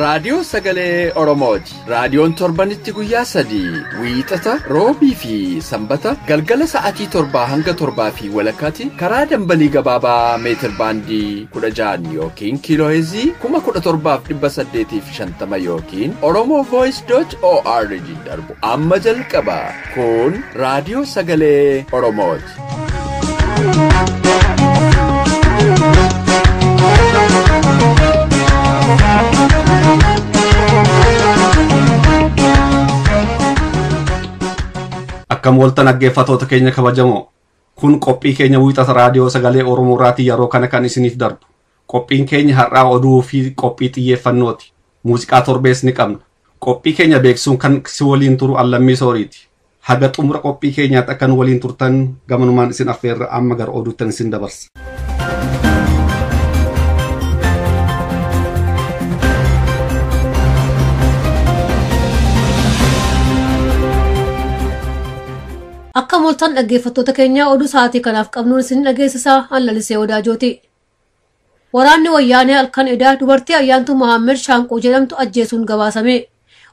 raadiyoo sagalee Oromooti. Raadiyoon torbanitti guyyaa 3 wiixata, roobii fi sanbata galgala sa'aatii 7 hanga 7 fi walakkaatti karaa dambalii gabaabaa meetir baandii 16 yookiin kiilooheezii 17,850 yookiin oromovoice.org darbu amma jalqaba. Kun raadiyoo sagalee Oromooti. Akkam waltan dhaggeeffattoota keenya kabajamoo. Kun qophii keenya wiixata raadiyoo sagalee Oromoo irraatii yeroo kana kan isiniif darbu. Qophiin keenya har'aa oduu fi qophii xiyyeeffannooti. Muuziqaa torbees ni qabna. Qophii keenya beeksisuun kan si waliin turu Allammii Sooriiti. Haga xumura qophii keenyaatti akka nu waliin turtan gamanumaan isin affeerra amma gara oduuttan isin dabarsa. Akka moltan dhaggeeffattoota keenya oduu sa'aatii kanaaf qabnuun isin dhageessisaa Allalisee Odaajooti. Waraanni wayyaanee halkan edaa dubartii Ayyaantuu Mohaammed Shaanqoo jedhamtu ajjeesuun gabaasame.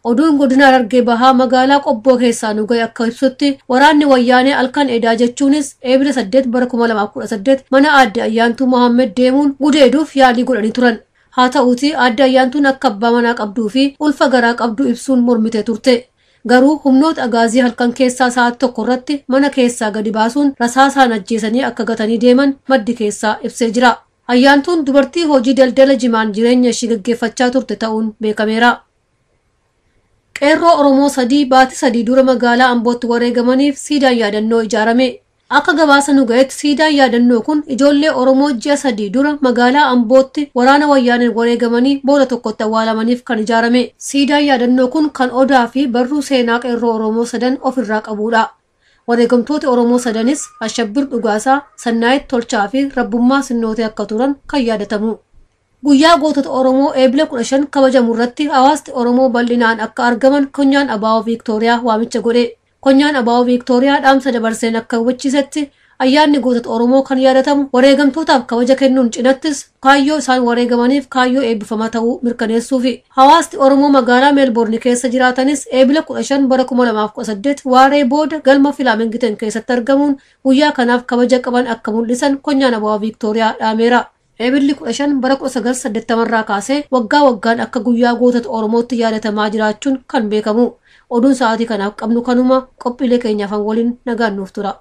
Oduun godina Harargee Bahaa magaalaa Qobboo keessaa nu ga'e akka ibsutti waraanni wayyaanee halkan edaa jechuunis Eebila 8 bara 2018 mana aadde Ayyaantuu Mohaammed deemuun gudeeduuf yaalii godhanii turan. Haa ta'uutii aadde Ayyaantuun akka abbaa manaa qabduu fi ulfa garaa qabduu ibsuun mormitee turte. Garuu humnoota agaazii halkan keessaa sa'aat tokko irratti mana keessaa gadi baasuun rasaasaan ajjeesanii akka gatanii deeman maddi keessaa ibsee jira. Ayyaantuun dubartii hojii daldala jimaan jireenya ishii gaggeeffachaa turte ta'uun beekameera. Qeerroo Oromoo 3 baatii 3 dura magaalaa Ambootti wareegamaniif siidaan yaadannoo ijaarame. Akka gabaasa nu ga'etti siidaan yaadannoo kun ijoollee Oromoo ji'a 3 dura magaalaa Ambootti waraana wayyaaneen wareegamanii booda tokkotti awwaalamaniif kan ijaarame. Siidaan yaadannoo kun kan odaa fi barruu seenaa qeerroo Oromoo 3 ofirraa qabudha. Wareegamtoota Oromoo 3nis Ashabbir Dhugaasaa, Sannaayit Tolchaa fi Rabbummaa Sinnootee akka turan kan yaadatamu. Guyyaa gootota Oromoo Eebila 15 kabajamu irratti hawaasni Oromoo bal'inaan akka argaman konyaan Abaawoo Viiktooriyaa waamicha godhe. Konyaan Abaawoo Viiktooriyaa dhaamsa dabarseen akka hubachiisetti ayyaanni gootota Oromoo kan yaadatamu wareegamtootaaf kabaja kennuun cinattis kaayyoo isaan wareegamaniif kaayyoo eebbifamaa ta'uu mirkaneessuufi. Hawaasni Oromoo magaalaa Meelboorni keessa jiraatanis Eebila 15 bara 2018 waaree booda galma Filaamingiten keessatti argamuun guyyaa kanaaf kabaja qaban akka mul'isan konyaan Abaawoo Viiktooriyaa dhaameera. Eebilli 15 bara 1980 irraa kaasee waggaa waggaan akka guyyaa gootota Oromootti yaadatamaa jiraachuun kan beekamu. Oduun sa'aatii kanaaf qabnu kanuma qophiilee keenyaaf waliin nagaan nuuf tura.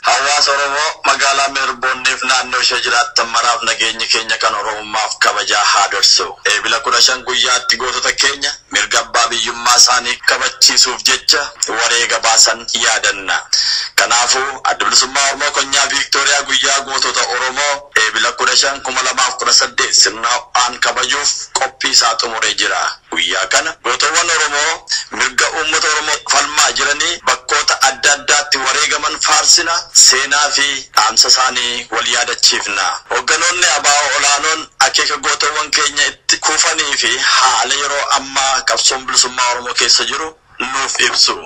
Hawaasa Oromoo magaalaa Meelboorniif naannoo ishee jiraattan maraaf nageenyi keenya kan Oromummaaf kabajaa haa dorsu. Eebila 15 guyyaatti gootota keenya mirga abbaa biyyummaa isaanii kabachiisuuf jecha wareega baasan yaadanna. Kanaafuu adda bilisummaa Oromoo konyaa Viiktooriyaa guyyaa gootota Oromoo Eebila 15 2018 sirnaan kabajuuf qophii isaa xumuree jira. Guyyaa kana gootawwan Oromoo mirga uummata Oromoo falmaa jiranii bakkoota adda addaatti wareegaman faarsina, seenaa fi dhaamsa isaanii wal yaadachiifna. Hogganoonni abaa'oo olaanoon akeeka gootawwan keenya itti kuufanii fi haala yeroo ammaa qabsoon bilisummaa Oromoo keessa jiru nuuf ibsu.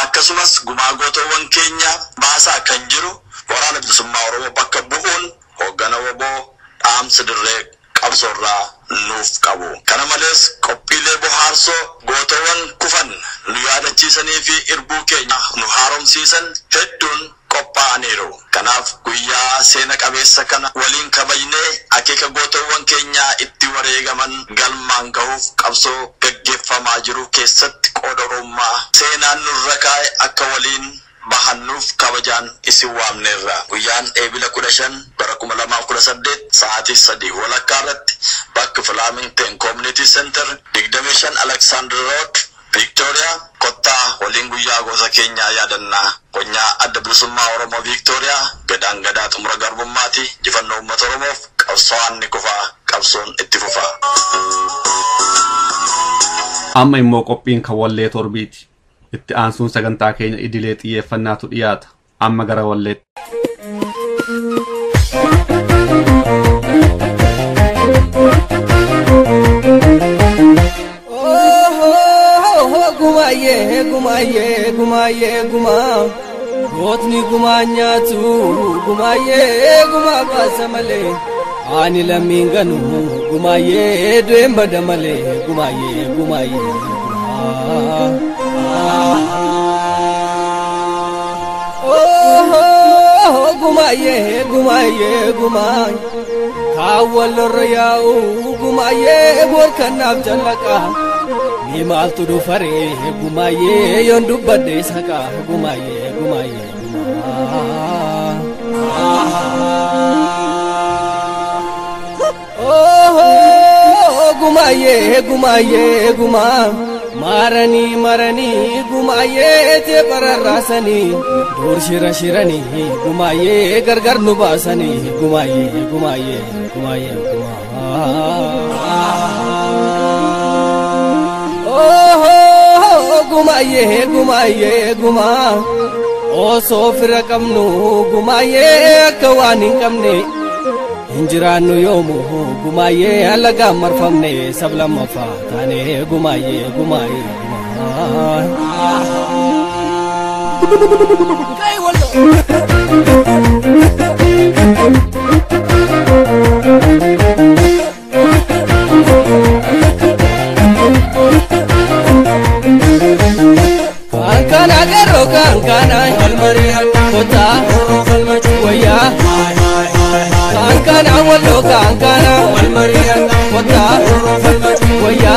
Akkasumas gumaa gootawwan keenya baasaa kan jiru waraana bilisummaa Oromoo bakka bu'uun hoggana waboo dhaamsa dirree qabsoorraa nuuf qabu. Kana malees qophiilee bohaarsoo gootawwan kufan nu yaadachiisanii fi irbuu keenya nu haaromsiisan hedduun qophaa'aniiru. Kanaaf guyyaa seena qabeessa kana waliin kabajnee akeeka gootawwan keenyaa itti wareegaman galmaan gahuuf qabsoo gaggeeffamaa jiru keessatti qooda Oromummaa seenaan nurra kaa'e akka waliin bahannuuf kabajaan isin waamneerra. Guyyaan Eebila 15 bara 2018 sa'aatii 3 walakkaa irratti bakka Filaamingten Community Center 25 Alexander Road Victoria kottaa waliin guyyaa gosa keenyaa yaadannaa. Konyaa adda bilisummaa Oromoo Victoria gadaan gadaa xumura garbummaati. Jifannoo uummata Oromoof qabsoon ni kufaa, qabsoon itti fufaa. Amma immoo qophiin kan wallee torbiiti. Itti aansuun sagantaa keenya idilee xiyyeeffannaatu dhiyaata. Amma gara walleetti. guma Gotni gumanyatu gumaye guma basamale ani laminganu gumaye demba damale gumaye oh gumaye kawal rayau gumaye borkanab jalaka Nimal tudu fare gumaye yondu badde saka gumaye oh gumaye marani gumaye te pararasani dur shirani gumaye gargar nubasani gumaye guma o sofra kamnu gumaye kawani kamne hinjiranu yomu gumaye alaga marfamne sabla mafatane gumaye kai wallo kankana walmari kota waya kankana wallo kankana walmari kota waya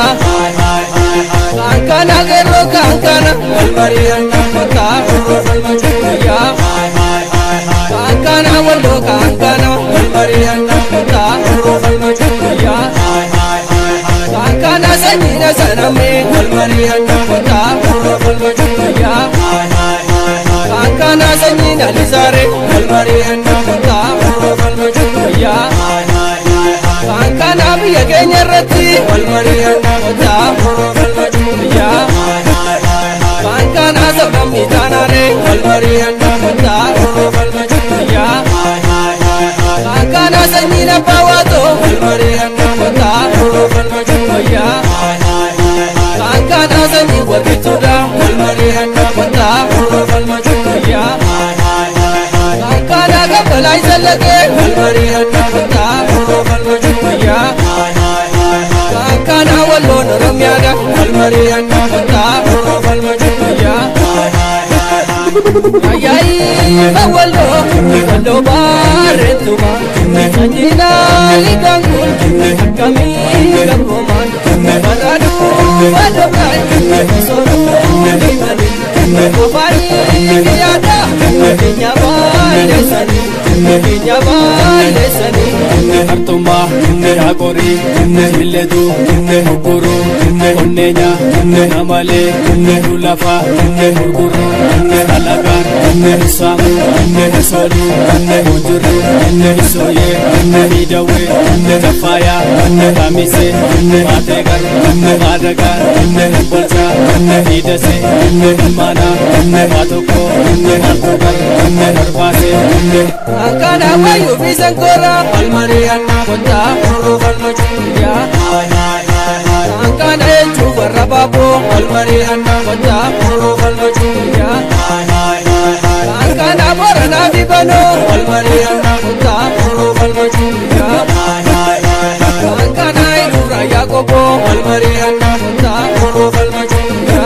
kankana gero kankana walmari kota waya kankana wallo kankana walmari kota waya kankana sanina saname walmari kota waya kankana sanina lizare walmari kota waya kankana biya kenya rati walmari kota waya kankana sabam nitanare walmari kota waya kankana sanina pawato walmari kota waya kankana sanina wabituda walmari kota waya kankana gabalai salake walmari kota waya kankana wallo noromyaga walmari kota waya ayai wallo baretuma sanjina ligangul kami gamoman baradu badokai soru limani Kufari kiyada Kinyabal lesani Artuma Yakori Siledu Ukuru Onnenya Namale Ulafa Urguru Alagar Samu Solu Ujuru Isoye Idawe Tafaya Kamise Mategar Adagar Bolsa Idase Mana matoko matokar arbase akana wayu bisankora almariana kota falmachuya akana enchu barababo almariana kota falmachuya akana borana bibano almariana kota falmachuya akana irura yakobo almariana kota falmachuya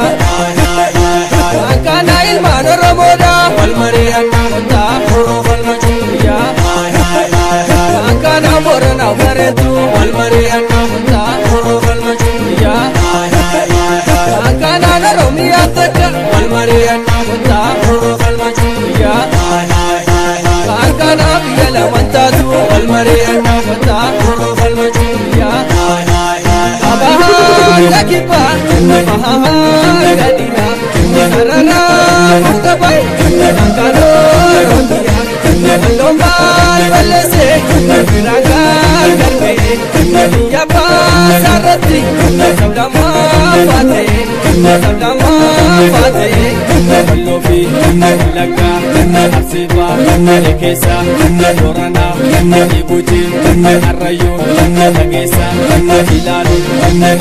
Kana ilmano romoda walmari kota falmachuya kana borana baretu walmari kota falmachuya kana romiya taka walmari kota falmachuya kana biyala mantatu walmari kota falmachuya abaha lakipa gadina Sarana Mustabai Kankano Rondia Lomba Balese Ragal Garbe Yapa Sarati Sabdama Fate Wallofi Laga Arsifa Ekesa Dorana Ibuji Arrayo Nagesa Hilalu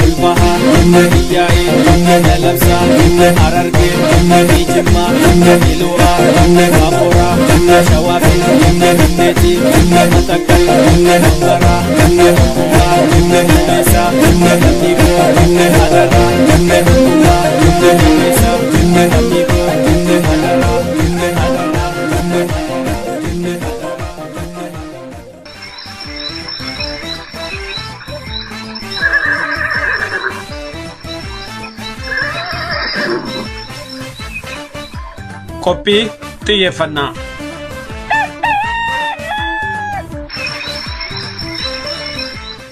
Ulbaha Iyai Nalabsa Ararge Ijima Ilura Mapora Shawafi Neti Matakal Nambara Nesa Niko Adara Nesa Niko Adara Qophii xiyyeeffannaa.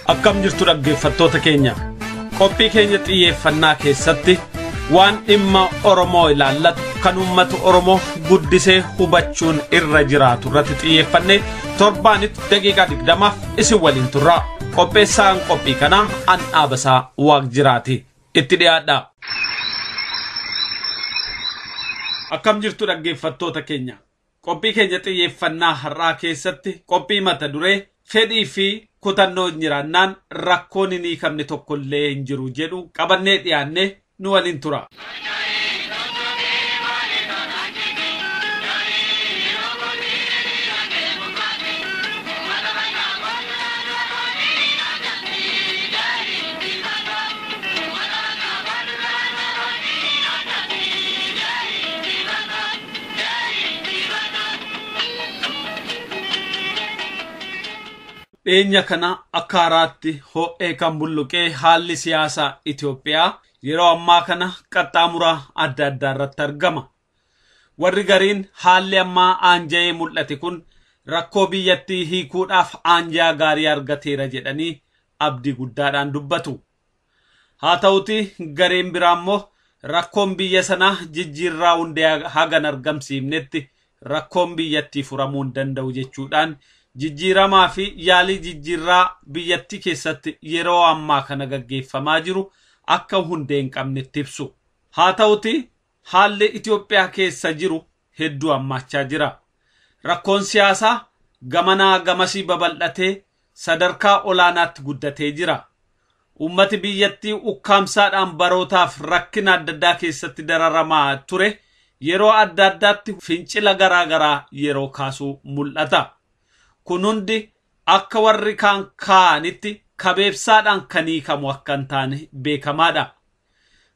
Akkam jirtu dhaggeeffattoota keenya. Qophii keenya xiyyeeffannaa keessatti waan dhimma Oromoo ilaallatu kan uummata Oromoo guddisee hubachuun irra jiraatu irratti xiyyeeffannee torbaanitti daqiiqaa 20 isin waliin turra. Qopheessaan qophii kanaa an Dhaabasaa Waaqjiraati. Itti dhiyaadha. Akkam jirtu dhaggeeffattoota keenya. Qophii keenya xiyyeeffannaa har'aa keessatti qophii mata duree fedhii fi kutannoo jiraannaan rakkoon hin hiikamne tokkollee hin jiru jedhu qabannee dhiyaanne nu waliin tura. Enya kana akkaaraatti ho'ee kan bulluqee haalli siyaasaa Itoophiyaa yeroo ammaa kana qaxxaamuraa adda addaa irratti argama. Warri gariin haalli ammaa aanja'ee mul'ate kun rakkoo biyyattii hiikuudhaaf aanjaa gaarii argateera jedhanii abdii guddaadhaan dubbatu. Haa ta'uti gareen biraa immoo rakkoon biyya sanaa jijjiirraa hundee hagan argamsiifnetti rakkoon biyyattii furamuu hin danda'u jechuudhaan jijjiiramaa fi yaalii jijjiirraa biyyattii keessatti yeroo ammaa kana gaggeeffamaa jiru akka hundee hin qabnetti ibsu. Haa ta'uti haalli Itoophiyaa keessa jiru hedduu hammaachaa jira. Rakkoon siyaasaa gamanaa gamasii babal'atee sadarkaa olaanaatti guddatee jira. Uummati biyyattii ukkaamsaadhaan barootaaf rakkina adda addaa keessatti dararamaa ture yeroo adda addaatti fincila garaagaraa yeroo kaasuu mul'ata. Kun hundi akka warri kaan kaanitti kabeebsaadhaan kan hiikamu akka hin taane beekamaadha.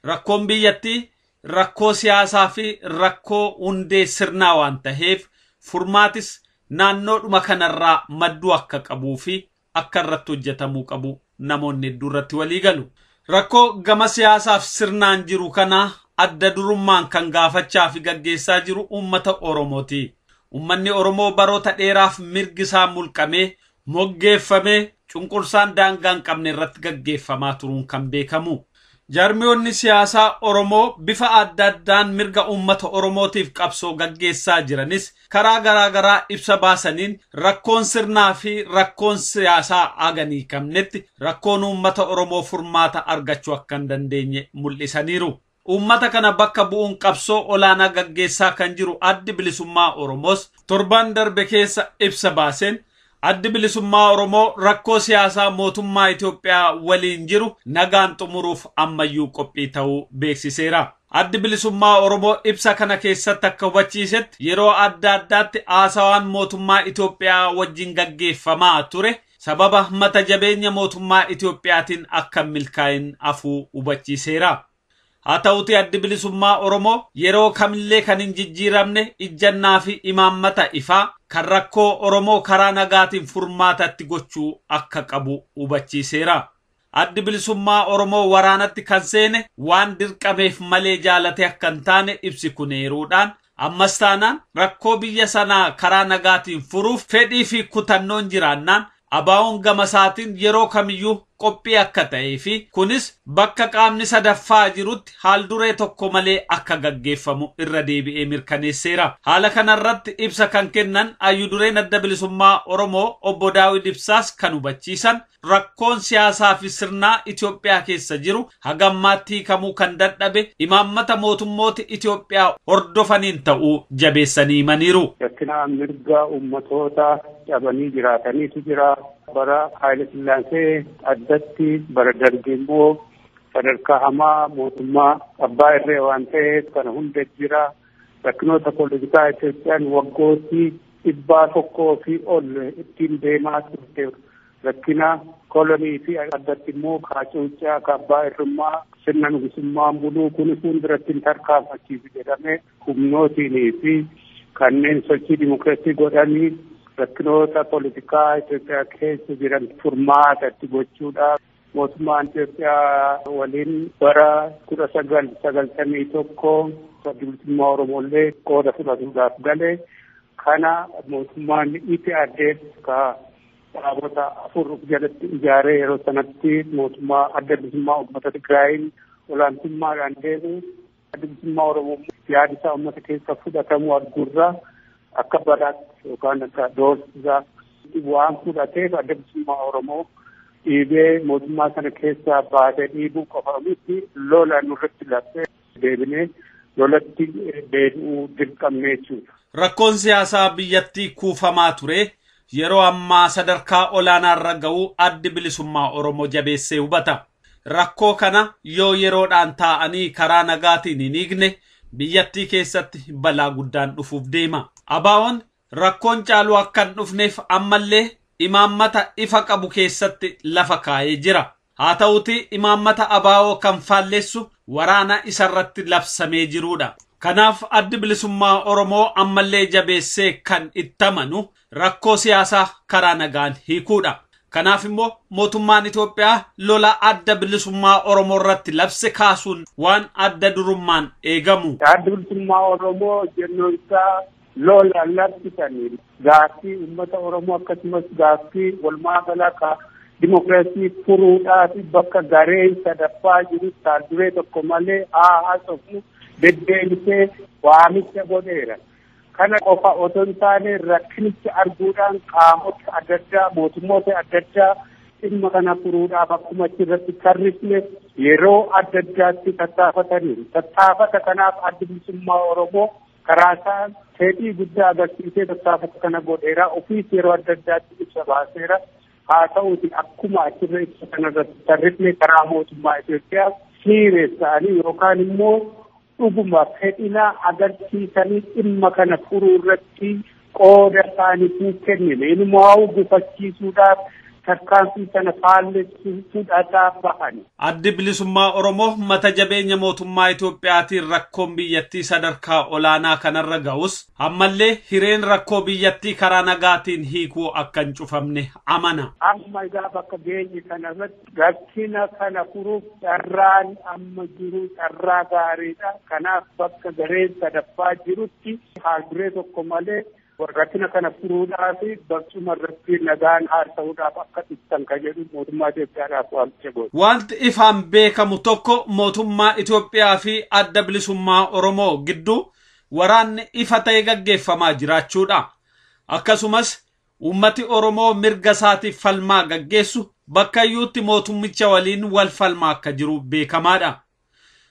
Rakkoon biyyattii rakkoo siyaasaa fi rakkoo hundee sirnaa waan ta'eef furmaatis naannoodhuma kanarraa madduu akka qabuu fi akka irratti hojjetamuu qabu namoonni hedduu irratti walii galu. Rakkoo gama siyaasaaf sirnaan jiru kana adda durummaan kan gaafachaa fi gaggeessaa jiru uummata Oromooti. Uummanni Oromoo baroota dheeraaf mirgi isaa mulqamee moggeeffamee cunqursaan daangaa hin qabne irratti gaggeeffamaa turuun kan beekamu. Jarmiyoonni siyaasaa Oromoo bifa adda addaan mirga uummata Oromootiif qabsoo gaggeessaa jiranis karaa garaagaraa ibsa baasaniin rakkoon sirnaa fi rakkoon siyaasaa hagan hiikamnetti rakkoon uummata Oromoo furmaata argachuu akka hin dandeenye mul'isaniiru. Uummata kana bakka bu'uun qabsoo olaanaa gaggeessaa kan jiru Addi Bilisummaa Oromoos torban darbe keessa ibsa baaseen Addi Bilisummaa Oromoo rakkoo siyaasaa mootummaa Itoophiyaa waliin jiru nagaan xumuruuf ammayyuu qophii ta'uu beeksiseera. Addi Bilisummaa Oromoo ibsa kana keessatti akka hubachiisetti yeroo adda addaatti haasawaan mootummaa Itoophiyaa wajjin gaggeeffamaa ture sababa mata jabeenya mootummaa Itoophiyaatiin akka milkaa'in hafuu hubachiiseera. Haa ta'uti Addi Bilisummaa Oromoo yeroo kamillee kan hin jijjiiramne ijjannaa fi imaammata ifaa kan rakkoo Oromoo karaa nagaatiin furmaatatti gochuu akka qabu hubachiiseera. Addi Bilisummaa Oromoo waraanatti kan seene waan dirqameef malee jaalate akka hin taane ibsi kuneeruudhaan ammas taanaan rakkoo biyya sanaa karaa nagaatiin furuuf fedhii fi kutannoon jiraannaan abaa'oon gama isaatiin yeroo kamiyyuu qophii akka ta'ee fi kunis bakka qaamni sadaffaa jirutti haal duree tokko malee akka gaggeeffamu irra deebi'ee mirkaneesseera. Haala kanarratti ibsa kan kennan Hayyuu dureen Adda Bilisummaa Oromoo obbo Daawid Ibsaas kan hubachiisan rakkoon siyaasaa fi sirnaa Itoophiyaa keessa jiru hagammaatti hiikamuu kan dadhabe imaammata mootummoota Itoophiyaa hordofaniin ta'uu jabeessanii himaniiru. Rakkina mirga ummatoota cabanii jiraataniitu jira. Bara Haayile Sillaasee addatti bara Dargii immoo sadarkaa hamaa mootummaa abbaa irree waan ta'eef kana hunda jira. Rakkinoota poolitikaa Itoophiyaan waggootii 100 ol ittiin deemaa turte. Rakkina kolonii fi addatti immoo kaacuuccaa abbaa irrummaa sirna nugusummaan buluu kun fuulduratti tarkaanfachiisu jedhamee humnootiinii fi kanneen sochii dimokiraasii godhanii rakkinoota poolitikaa Itoophiyaa keessa jiran furmaatatti gochuudhaaf mootummaan Itoophiyaa waliin bara 1991 bilisummaa Oromollee qooda fudhatuudhaaf gale. Kana mootummaan IPRDF dhaabota 4 jalatti ijaaree yeroo sanatti mootummaa adda bilisummaa uummata Tigraayin olaantummaadhaan deemu adda bilisummaa Oromoo yaada isaa uummata keessa fudhatamu arguurraa akka baraatti yookaan akka doorsisaa waan fudhateef adda bilisummaa Oromoo dhiibee mootummaa sana keessaa baasee dhiibuu qofa miti lola nurratti labsee deebinee lolatti deebi'uu dirqamnee jechuudha. Rakkoon siyaasaa biyyattii kuufamaa ture yeroo ammaa sadarkaa olaanaarra ga'uu addi bilisummaa Oromoo jabeessee hubata. Rakkoo kana yoo yeroodhaan taa'anii karaa nagaatiin hin hiikne biyyattii keessatti balaa guddaan dhufuuf deema. Abaawoon rakkoon caaluu akka hin dhufneef ammallee imaammata ifa qabu keessatti lafa kaa'ee jira. Haa ta'uti imaammata abaawoo kan faalleessu waraana isarratti labsamee jirudha. Kanaaf addi bilisummaa Oromoo ammallee jabeessee kan itti amanu rakkoo siyaasaa karaa nagaan hiikuudha. Kanaaf immoo mootummaan Itoophiyaa lola adda bilisummaa Oromoo irratti labse kaasuun waan adda durummaan eegamu. Adda bilisummaa Oromoo jennoon isaa lola labsitanii gaaffii uummata Oromoo akkasumas gaaffii walumaa galaa dimokiraasii furuudhaaf bakka gareen sadaffaa jiru taalduree tokko malee haasofnu deddeebisee waamicha godheera. Kana qofa otoo hin taane rakkinicha arguudhaan qaamota adda addaa mootummoota adda addaa dhimma kana furuudhaaf akkuma achirratti tarrifne yeroo adda addaatti tattaafataniiru. Tattaafata kanaaf adda bilisummaa Oromoo karaa isaa fedhii guddaa agarsiisee tattaafata kana godheera. Ofiis yeroo adda addaatti ibsa baaseera. Haa ta'uuti akkuma achirra ibsa kanarratti tarrifne karaa mootummaa Itoophiyaa sireessa'anii yookaan immoo dhuguma fedhina agarsiisanii dhimma kana furuu irratti qooda isaanii kennine inumaa gufachiisuudhaaf tarkaanfii sana faalleessuudhaaf bahani. Addi bilisummaa Oromoo mata jabeenya mootummaa Itoophiyaatiin rakkoon biyyattii sadarkaa olaanaa kanarra ga'us ammallee hireen rakkoo biyyattii karaa nagaatiin hiikuu akka hin cufamne amana. Amma egaa bakka geenye kanarratti rakkina kana furuuf carraan amma jiru carraa gaariidha. Kanaaf bakka gareen sadaffaa jirutti haalduree tokko malee rakkina kana furuudhaaf barcuma irratti nagaan haasa'uudhaaf akka ibsan kan jedhu mootummaa Itoophiyaadhaaf waamicha godhu. Wanti ifaan beekamu tokko mootummaa Itoophiyaa fi adda bilisummaa Oromoo gidduu waraanni ifa ta'e gaggeeffamaa jiraachuudha. Akkasumas uummati Oromoo mirga isaatiif falmaa gaggeessu bakka iyyuutti mootummicha waliin wal falmaa akka jiru beekamaadha.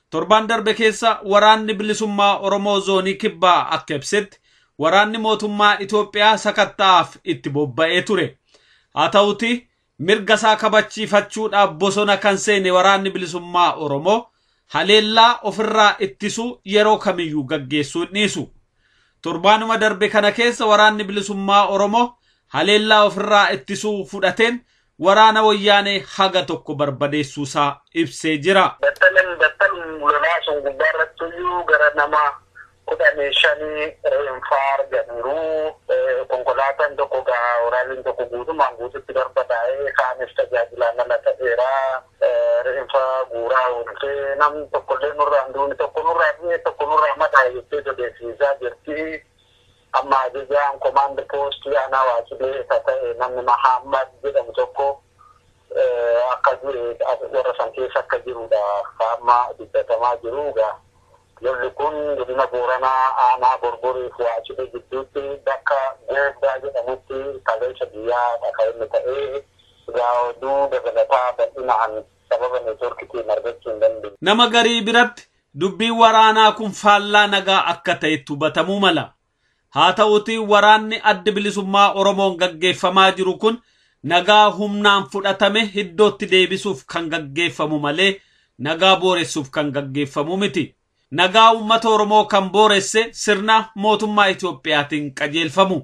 Torbaan darbe keessa waraanni bilisummaa Oromoo zoonii kibbaa akka ibsetti waraanni mootummaa Itoophiyaa sakattaaf itti bobba'ee ture. Haa ta'uti mirga isaa kabachiifachuudhaaf bosona kan seene waraanni bilisummaa Oromoo haleellaa ofirraa ittisuu yeroo kamiyyuu gaggeessuu dhiisu. Torbaanuma darbe kana keessa waraanni bilisummaa Oromoo haleellaa ofirraa ittisuu fudhateen waraana wayyaanee haga tokko barbadeessuu isaa ibsee jira. Kudhanii shanii reeffaa arganiiru konkolaataan tokko waraanni tokko guutumaan guututti barbadaa'ee kaanis tajaajilaa nama ta'eera reeffaa guuraa ooltee namni tokkollee nurraan duuni tokko nurraa mataa jettee odeessisaa jirti. Amma ajajaan komaandi poostii aanaa waaqilee isa ta'e namni Mahammad jedhamu tokko akka warra san keessa akka jirudha amma dubbatamaa jiruudha. Lolli kun godina Booranaa aanaa Borboriif Waacile gidduutti bakka Goobdaa jedhamutti kaleessa biyyaa akka inni ta'ee gaa'oduu dabalataa bal'inaan sababa neetworkiitiin argachuu hin dandeenye. Nama garii biratti dubbiin waraanaa kun faallaa nagaa akka ta'etti hubatamuu mala. Haa ta'uutii waraanni adda bilisummaa Oromoon gaggeeffamaa jiru kun nagaa humnaan fudhatame iddootti deebisuuf kan gaggeeffamu malee nagaa booressuuf kan gaggeeffamu miti. Nagaa uummata Oromoo kan booresse sirna mootummaa Itoophiyaatiin qajeelfamu.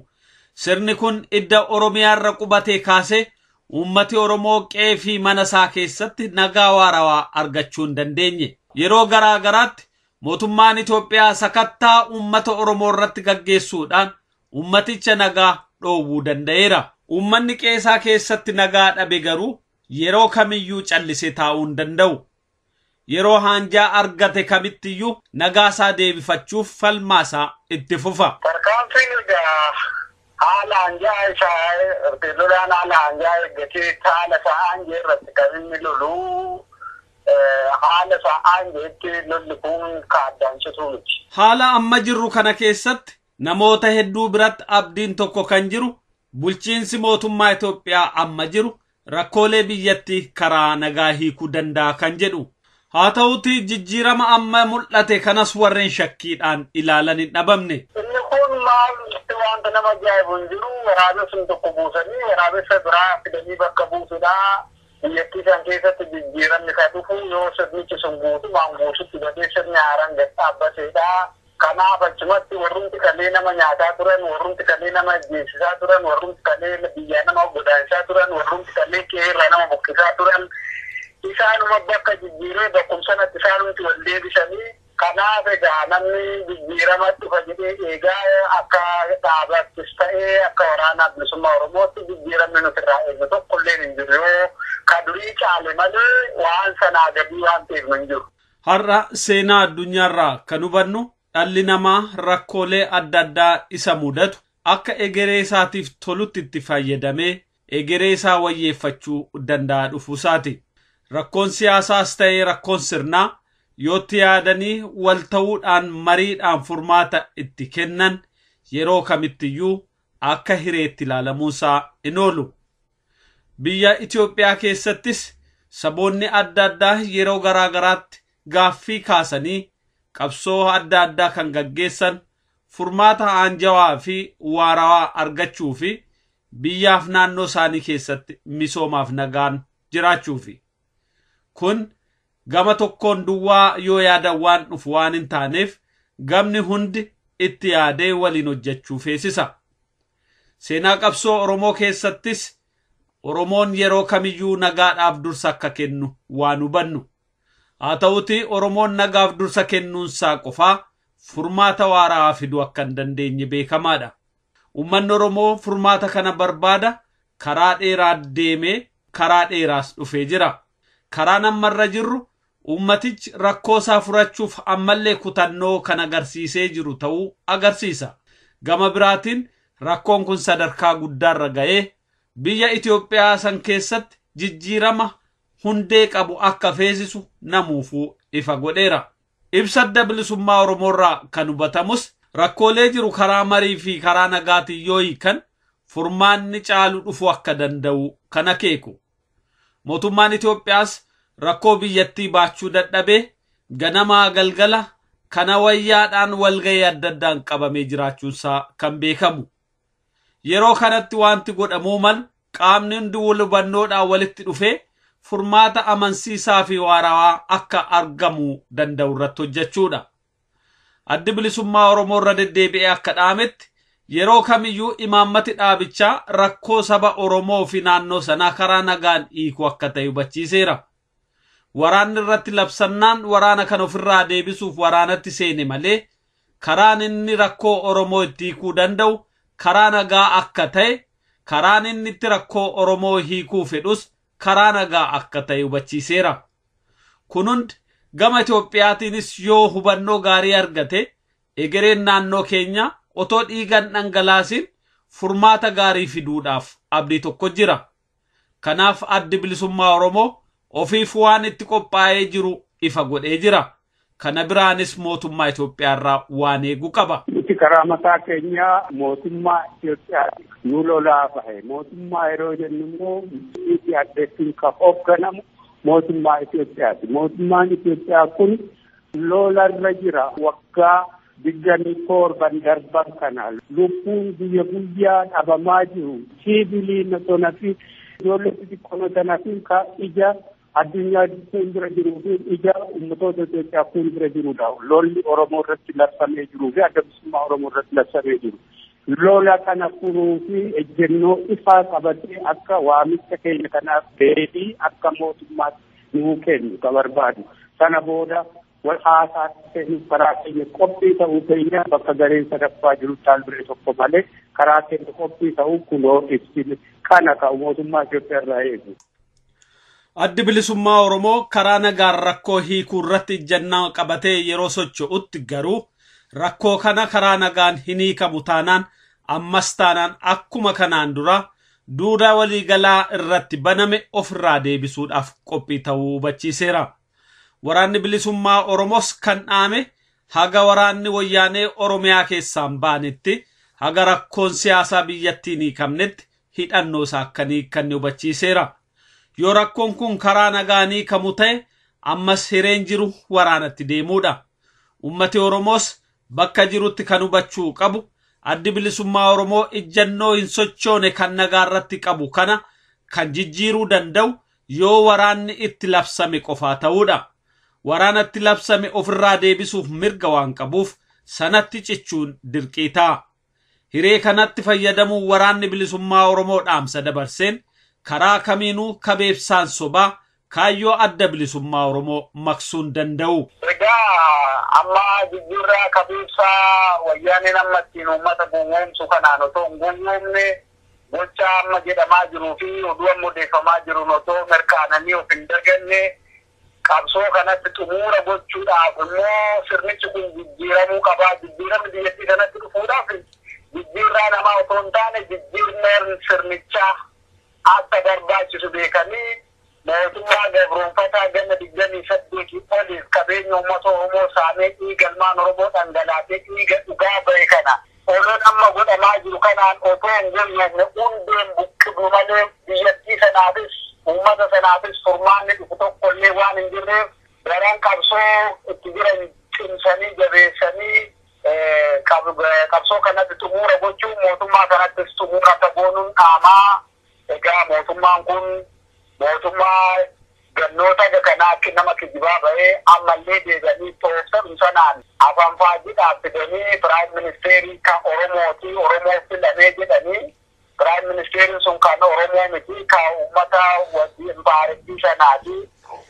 Sirni kun idda Oromiyaarra qubatee kaasee uummati Oromoo qe'ee fi mana isaa keessatti nagaa waarawaa argachuu hin dandeenye. Yeroo garaa garaatti mootummaan Itoophiyaa sakattaa uummata Oromoo irratti gaggeessuudhaan uummaticha nagaa dhoowwuu danda'eera. Uummanni qe'ee keessatti nagaa dhabe garuu yeroo kamiyyuu callisee taa'uu hin danda'u. Yeroo haanjaa argate kamittiyyuu nagaasaa deebifachuuf falmaasaa itti fufa. Tarkaanfiin haala haanjaa isaa lolaan haala haanjaa eeggatee haala isaa haanjee irratti kan inni loluu haala isaa haanjeetti lolli kun kaaddaansituu miti. Haala amma jirru kana keessatti namoota hedduu biratti abdiin tokko kan jiru bulchiinsi mootummaa Itoophiyaa amma jiru rakkoolee biyyatti karaa nagaa hiikuu danda'a kan jedhu. Haa ta'uutii jijjiirama amma mul'ate kanas warreen shakkiidhaan ilaalan hin dhabamne. Inni kun maal wanta nama ajaa'ibu hin jiru waraabessuun tokko buusanii waraabessa biraa fidanii bakka buusudha. Biyyattii san keessatti jijjiiramni kan dhufu yoo sirnichi sun guutumaan guututti badee sirni haaraan gad dhaabbateedha. Kanaaf achumatti warrumti kanneen nama nyaataa turan, warrumti kanneen nama ajjeesisaa turan, warrumti kanneen biyyaa nama godaansaa turan, warrumti kanneen qe'ee nama buqqisaa turan. Isaanuma bakka jijjiiree bakkumsanatti isaanumti wal deebisanii kanaaf egaa namni jijjiirama dhufa jedhee eegaa akka dhaabattis ta'ee akka waraana bilisummaa Oromootti jijjiiramni nuti irraa eegnu tokkollee hin jiru yoo ka durii caale malee waan sanaa gadii waan ta'eef hin jiru. Har'a seenaa addunyaarraa kan hubannu dhalli namaa rakkoolee adda addaa isa mudatu akka egeree isaatiif tolutti itti fayyadamee egeree isaa wayyeeffachuu danda'a dhufuusaati. Rakkoon siyaasaas ta'ee rakkoon sirnaa yootti yaadanii wal ta'uudhaan mariidhaan furmaata itti kennan yeroo kamittiyyuu akka hireetti ilaalamuusaa hin oolu. Biyya Itoophiyaa keessattis saboonni adda addaa yeroo garaa garaatti gaaffii kaasanii qabsoo adda addaa kan gaggeessan furmaata aanjawaa fi waarawaa argachuu fi biyyaaf naannoo isaanii keessatti misoomaaf nagaan jiraachuufi. Kun gama tokkoon duwwaa yoo yaadan waan dhufu waan hin taaneef gamni hundi itti yaadee waliin hojjechuu feesisa. Seenaa qabsoo Oromoo keessattis Oromoon yeroo kamiyyuu nagaadhaaf dursa akka kennu waan hubannu. Haa ta'uutii Oromoon nagaaf dursa kennuunsaa qofaa furmaata waaraa fiduu akka hin dandeenye beekamaadha. Uummanni Oromoo furmaata kana barbaada karaa dheeraa deemee karaa dheeraas dhufee jira. Karaa nammarra jirru ummatichi rakkoo isaa furachuuf ammallee kutannoo kan agarsiisee jiru ta'uu agarsiisa. Gama biraatiin rakkoon kun sadarkaa guddaarra ga'ee biyya Itoophiyaa san keessatti jijjiirama hundee qabu akka feesisu namuufuu ifa godheera. Ibsa adda bilisummaa Oromoorraa kan hubatamus rakkoolee jiru karaa marii fi karaa nagaatiin yoo hiikan furmaanni caalu dhufu akka danda'u kan akeeku. Mootummaan Itoophiyaas rakkoo biyyattii baachuu dadhabee ganamaa galgala kana wayyaadhaan walga'ii adda addaan qabamee jiraachuunsaa kan beekamu. Yeroo kanatti wanti godhamuu malu qaamni hundi wal hubannoodhaan walitti dhufee furmaata amansiisaa fi waarawaa akka argamuu danda'u irratti hojjechuudha. Addi bilisummaa Oromoo irra deddeebi'ee akka dhaametti yeroo kamiyyuu imaammati dhaabichaa rakkoo saba Oromoo fi naannoo sanaa karaa nagaan hiikuu akka ta'e hubachiiseera. Waraanni irratti labsannaan waraana kan ofirraa deebisuuf waraanatti seene malee karaan inni rakkoo Oromoo itti hiikuu danda'u karaa nagaa akka ta'e, karaan inni itti rakkoo Oromoo hiikuu fedhus karaa nagaa akka ta'e hubachiiseera. Kun hundi gama Itoophiyaatiinis yoo hubannoo gaarii argate egereen naannoo keenya otoo dhiigan dhangalaasin furmaata gaarii fiduudhaaf abdii tokko jira. Kanaaf addi bilisummaa Oromoo ofiif waan itti qophaa'ee jiru ifa godhee jira. Kana biraanis mootummaa Itoophiyaa irraa waan eegu qaba. Nuti karaa mataa keenyaa mootummaa Itoophiyaati nu lolaa bahe. Mootummaa yeroo jennu immoo biyyi addeettiin kan hoogganamu mootummaa Itoophiyaati. Mootummaan Itoophiyaa kun lolarra jira waggaa 27 darban kana. Lubbuun guyya guyyaa dhabamaa jiru. Siviiliin osoo fi ijoollee xixiqqoo tanaafin ka ija addunyaa fuuldura jiruu fi ija ummatoota Itoophiyaa fuuldura jirudha. Lolli Oromoo irratti labsamee jiruu fi adda bilisummaa Oromoo irratti labsamee jiru. Lola kana furuu fi ejjennoo ifaa qabatee akka waamicha keenya kanaaf deebii akka mootummaatti nuu kennu ka barbaadu. Sana booda wal haasaa keenya karaa keenya qophii ta'uu keenya bakka gareen sadaffaa jiru taalbiree tokko malee karaa keenya qophii ta'uu kunoo ibsine kana ka mootummaa Itoophiyaa irraa eegu. Addi bilisummaa Oromoo karaa nagaan rakkoo hiikuu irratti ejjennoo qabatee yeroo socho'utti garuu rakkoo kana karaa nagaan hin hiikamu taanaan ammas taanaan akkuma kanaan dura duudhaa waliigalaa irratti baname ofirraa deebisuudhaaf qophii ta'uu hubachiiseera. Waraanni bilisummaa Oromoos kan dhaame haga waraanni wayyaanee Oromiyaa keessaan baanetti haga rakkoon siyaasaa biyyattiin hiikamnetti hidhannoo isaa akka hiikanne hubachiiseera. Yoo rakkoon kun karaa nagaan hiikamu ta'e ammas hireen jiru waraanatti deemuudha. Ummati Oromoos bakka jirutti kan hubachuu qabu addi bilisummaa Oromoo ejjennoo hin sochoone kan nagaa irratti qabu kana kan jijjiiruu danda'u yoo waraanni itti labsame qofaa ta'uudha. Waraanatti labsame ofirraa deebisuuf mirga waan qabuuf sanatti cichuun dirqii ta'a. Hiree kanatti fayyadamuu waraanni bilisummaa Oromoo dhaamsa dabarseen karaa kamiinuu kabeebsaan sobaa kaayyoo adda bilisummaa Oromoo maksuun danda'u. Amma jijjiirraa kabeebsaa wayyaaneen amma ittiin uummata gowwoomsu kanaan otoo hin gowwoomne gocha amma jedhamaa jiruu fi oduu amma odeeffamaa jiruun otoo mirkaananii of hin daganne qabsoo kanatti xumura gochuudhaaf immoo sirnichi kun jijjiiramuu qabaa. Jijjiiramni biyyattii kanatti dhufuudhaaf jijjiirraa namaa otoo hin taane jijjiirneen sirnichaa akka barbaachisu beekanii mootummaa gabroonfataa ganna 28 oliif qabeenya uummata Oromoo saamee dhiiga ilmaan Oromoo dhangalaasee dhiiga dhugaa bahe kana oloon amma godhamaa jiru kanaan otoo hin gowwoomne hundeen buqqifnu malee biyyattii sanaafis uummata sanaafis furmaanni dhufu tokkollee waan hin jirreef garaan qabsoo itti jiran cimsanii jabeessanii qabsoo kanatti xumura gochuu mootummaa kanattis xumura ta'uun dhaamaa. Egaa mootummaan kun mootummaa gannoota kanaa akka nama kijibaa bahee ammallee deebi'anii tooftan sanaan afaan faajii dhaabbatanii piraayim ministeerii kan Oromooti Oromoo filamee jedhanii piraayim ministeeriin sun kan Oromoo miti kan uummata wajjin baarettii sanaati.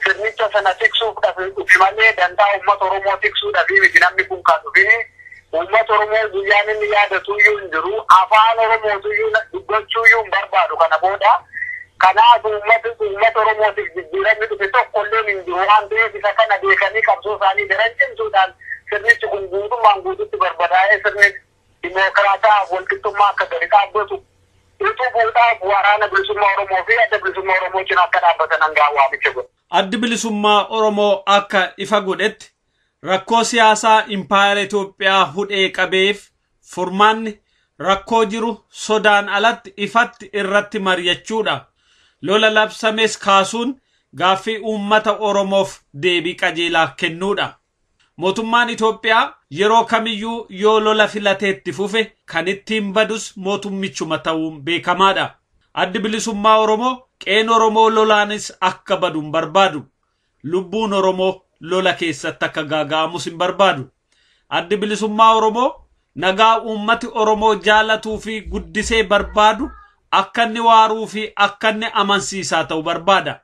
Sirnicha sana tiksuudhaaf malee danda'a uummata Oromoo tiksuudhaaf miti namni kun kan dhufee uummata Oromoo guyyaan inni yaadatuyyuu hin jiru afaan Oromootuyyuu dubbachuuyyuu hin barbaadu kana booda kanaaf uummata Oromootiif jijjiiramni dhufe tokkollee hin jiru waan ta'eef isa kana beekanii qabsoo isaanii daran cimsuudhaan sirnichi kun guutummaan guututti barbadaa'ee sirni dimokiraataa walqixxummaa akka gadi dhaabbatu utubuudhaaf waraana bilisummaa Oromoo fi adda bilisummaa Oromoo cinaa akka dhaabbatan hangaa waamicha godha. Addi bilisummaa Oromoo akka ifa godhetti rakkoo siyaasaa impaayera Itoophiyaa hudhee qabeef furmaanni rakkoo jiru sodaan alatti ifatti irratti mari'achuudha. Lola labsames kaasuun gaaffii uummata Oromoof deebii qajeelaa kennuudha. Mootummaan Itoophiyaa yeroo kamiyyuu yoo lola filateetti fufe kan ittiin badus mootummichuma ta'uun beekamaadha. Addi bilisummaa Oromoo qeen Oromoo lolaanis akka baduun barbaadu. Lubbuun Oromoo lola keessatti akka gaaga'amus hin barbaadu. Addi bilisummaa Oromoo nagaa uummati Oromoo jaalatuu fi guddisee barbaadu akka inni waaruu fi akka inni amansiisaa ta'u barbaada.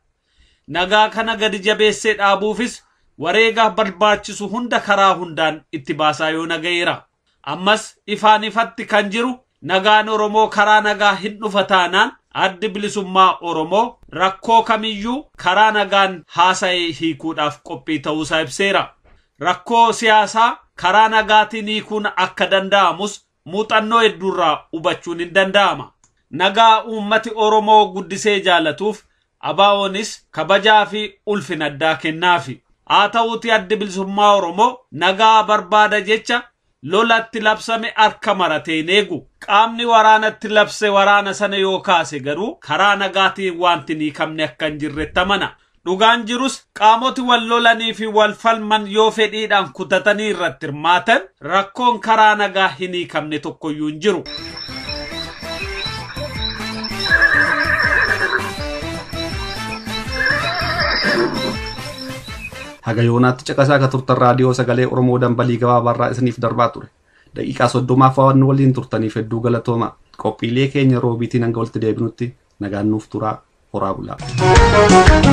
Nagaa kana gadi jabeessee dhaabuufis wareega barbaachisu hunda karaa hundaan itti baasaa yoo nagayeera. Ammas ifaan ifatti kan jiru nagaan Oromoo karaa nagaa hin dhufa taanaan addi bilisummaa Oromoo rakkoo kamiyyuu karaa nagaan haasa'ee hiikuudhaaf qophii ta'uusaa ibseera. Rakkoo siyaasaa karaa nagaatiin hiikuun akka danda'amus muuxannoo hedduurraa hubachuun hin danda'ama. nagaa uummati Oromoo guddisee jaalatuuf ABO'nis kabajaa fi ulfina addaa kennaafi. Haa ta'uuti addi bilisummaa Oromoo nagaa barbaada jecha lolatti labsame harka marateen eegu. Qaamni waraanatti labse waraana sana yoo kaase garuu karaa nagaatiin wanti ni kamne akka hin jirretti amana. Dhugaan jirus qaamoti wal lolanii fi wal falman yoo fedhiidhaan kutatanii irratti hirmaatan rakkoon karaa nagaa hin hiikamne tokkoyyuu hin jiru. Haga yoonaatti caqasaa ka turtan raadiyoo sagalee Oromoo dambalii gabaabarraa isiniif darbaa ture. Daqiiqaa 30 waan waliin turtaniif hedduu galatooma. Qophiilee keenya roobiitiin hanga walitti deebinutti nagaan nuuf turaa. Horaa bulaa.